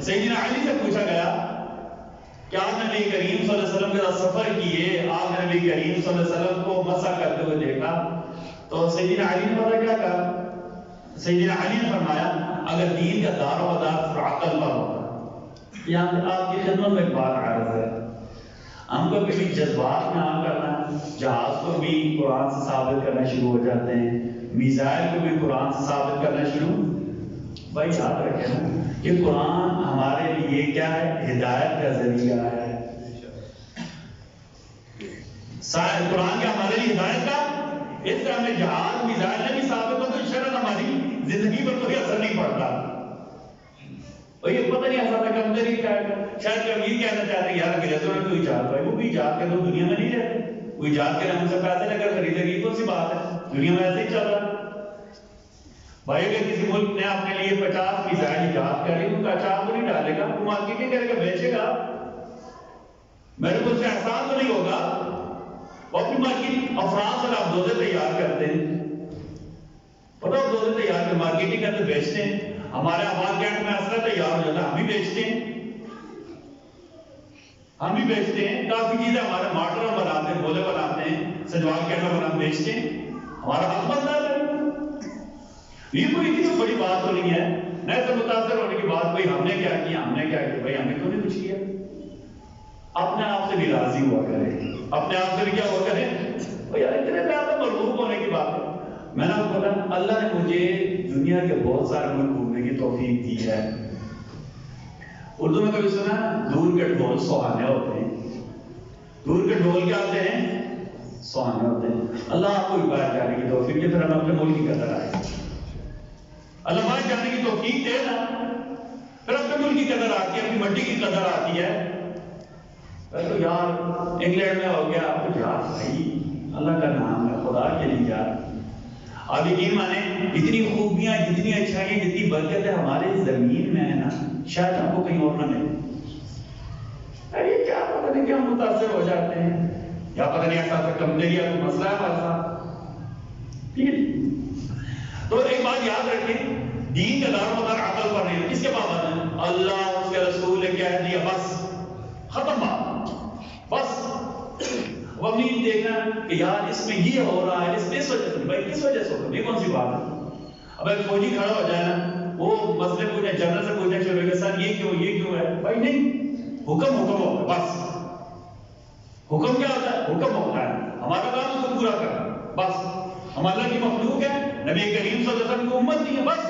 سیدنا علی سے پوچھا گیا کہ آپ نبی کریم صلی اللہ علیہ وسلم کے ساتھ سفر کیے، آپ نے نبی کریم صلی اللہ علیہ وسلم کو مسح کرتے ہوئے دیکھا، تو سیدنا علی نے پتہ کیا کہا؟ سیدنا علی نے فرمایا اگر دین کا دار و مدار صرف عقل پر ہوتا، یہاں پہ آپ کی خدمت میں ایک بات عارض ہے، ہم کو کبھی جذبات میں عام کرنا ہے، جہاز کو بھی قرآن سے ثابت کرنا شروع ہو جاتے ہیں، میزائل کو بھی قرآن سے ثابت کرنا شروع۔ بھائی یاد رکھیں نا کہ قرآن ہمارے لیے کیا ہے؟ ہدایت کا ذریعہ ہے۔ قرآن کیا ہمارے لیے ہدایت کا؟ اس طرح میں جہاز میزائل نے بھی ثابت ہو تو شرط ہماری زندگی پر کوئی اثر نہیں پڑتا۔ اور یہ پتہ نہیں ایسا تھا کہ ہم کیا شاید کہ ہم یہ کہنا چاہتے ہیں یار انگریزوں نے کوئی ایجاد پائی، وہ بھی ایجاد کے تو دنیا میں نہیں رہتے، وہ ایجاد کے ہم سے پیسے لے کر خریدے گی، کون سی بات ہے؟ دنیا میں ایسے ہی چل رہا ہے۔ بھائی اگر کسی ملک نے اپنے لیے 50 میزائل ایجاد کر لی، ان کا اچار تو نہیں ڈالے گا، وہ مارکیٹنگ کرے گا، بیچے گا، میرے کو اس سے احساس تو نہیں ہوگا۔ وہ اپنی مارکیٹ افراد سے آپ دوزے تیار کرتے ہیں، پتہ وہ دوزے تیار کر مارکیٹنگ کرتے بیچتے ہیں۔ ہمارے آباد گیٹ میں اسلحہ تیار ہو جاتا ہے، ہم بھی بیچتے ہیں، ہم بھی بیچتے ہیں، کافی چیزیں ہمارے مارٹر میں بناتے ہیں، گولے بناتے ہیں، سجوال گیٹ میں بنا بیچتے ہیں، ہمارا حق بنتا ہے۔ یہ کوئی اتنی بڑی بات تو نہیں ہے، نہ سے متاثر ہونے کی بات کوئی ہم نے کیا کیا، ہم نے کیا کیا، بھائی ہم نے تو نہیں کچھ کیا۔ اپنے آپ سے بھی راضی ہوا کرے، اپنے آپ سے بھی کیا ہوا کرے، بھائی اتنے زیادہ مرغوب ہونے کی بات ہے۔ میں نے آپ کو بتا اللہ نے مجھے دنیا کے بہت سارے ملک گھومنے کی توفیق دی ہے۔ اردو میں کبھی سنا دور کے ڈھول سہانے ہوتے ہیں، دور کے ڈھول کیا ہوتے ہیں؟ سہانے ہوتے ہیں۔ اللہ آپ کو بھی باہر جانے کی توفیق دے، پھر ہم اپنے ملک کی قدر آئے، اللہ باہر جانے کی توفیق دے نا، پھر اپنے ملک کی قدر آتی ہے، اپنی مٹی کی قدر آتی ہے۔ تو یار انگلینڈ میں ہو گیا، آپ کو یار بھائی اللہ کا نام ہے، خدا کے لیے یار آپ یقین مانے جتنی خوبیاں، جتنی اچھائیاں، جتنی برکت ہے ہمارے زمین میں ہے نا، شاید ہم کو کہیں اور نہ ملے۔ یہ کیا پتہ نہیں کہ ہم متاثر ہو جاتے ہیں، یا پتہ نہیں ایسا کمزوری یا کوئی مسئلہ ہے ہمارے ساتھ، ٹھیک ہے۔ تو ایک بات یاد رکھیں، دین کا دار و مدار عقل پر نہیں ہے، کس کے پابند ہے؟ اللہ اس کے رسول نے کہہ دیا، بس ختم بات، بس۔ وہ ہم نہیں دیکھنا کہ یار اس میں یہ ہو رہا ہے، اس میں اس وجہ سے، بھائی کس وجہ سے ہوگا، یہ کون سی بات ہے؟ اب ایک فوجی کھڑا ہو جائے نا، وہ مسئلے پوچھے، جنرل سے پوچھنا شروع ہوگا، سر یہ کیوں ہے؟ بھائی نہیں، حکم ہوتا ہے، بس۔ حکم کیا ہوتا ہے؟ حکم ہوتا ہے، ہمارا کام اس کو پورا کرنا، بس۔ ہم اللہ کی مخلوق ہے، نبی کریم صلی اللہ علیہ وسلم کو امت دی ہے، بس۔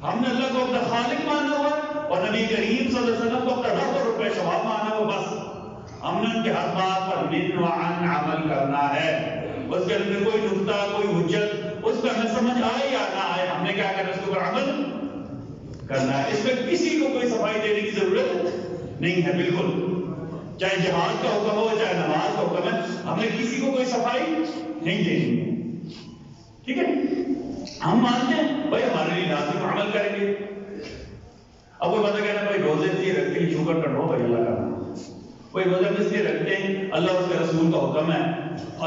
ہم نے اللہ کو اپنا خالق مانا ہوا اور نبی کریم صلی اللہ علیہ وسلم کو اپنا رب اور رب شباب مانا ہوا، بس۔ ہم نے ان کے ہر بات پر من و عن عمل کرنا ہے، اس کے اندر کوئی نقطہ، کوئی حجت اس پہ ہمیں سمجھ آئے یا نہ آئے، ہم نے کیا کرنا ہے؟ اس کے اوپر عمل کرنا ہے، اس میں کسی کو کوئی صفائی دینے کی ضرورت نہیں ہے، بالکل۔ چاہے جہاد کا حکم ہو، چاہے نماز کا حکم ہے، ہمیں کسی کو کوئی صفائی نہیں دینی، ٹھیک ہے؟ ہم مانتے ہیں بھائی ہمارے لیے لازم عمل کریں گے۔ اب کوئی بندہ کہنا بھائی روزے اس لیے رکھتے ہیں، شکر کرو بھائی اللہ کا نام، کوئی روزہ اس لیے رکھتے ہیں اللہ اس کے رسول کا حکم ہے،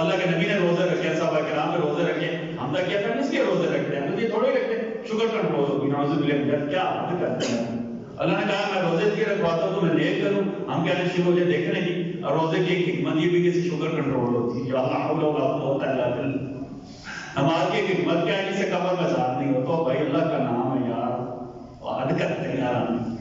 اللہ کے نبی نے روزے رکھے، صحابہ کرام نے روزے رکھے، ہم تک کیا تھا اس لیے روزے رکھتے ہیں، یہ تھوڑے رکھتے ہیں شکر کا روزہ بھی نعوذ باللہ، کیا حد کرتے ہیں۔ اللہ نے کہا میں روزے اس لیے رکھواتا ہوں تو میں نیک کروں، ہم کہنے شروع ہو جائے دیکھنے کی، اور روزے کی ایک حکمت یہ بھی کسی شکر کنٹرول ہوتی ہے، جو اللہ حول ولا قوت الا باللہ۔ نماز کی ایک حکمت کیا ہے، جسے قبر میں ذات نہیں ہوتا، بھائی اللہ کا نام ہے یار، حد کرتے ہیں یار۔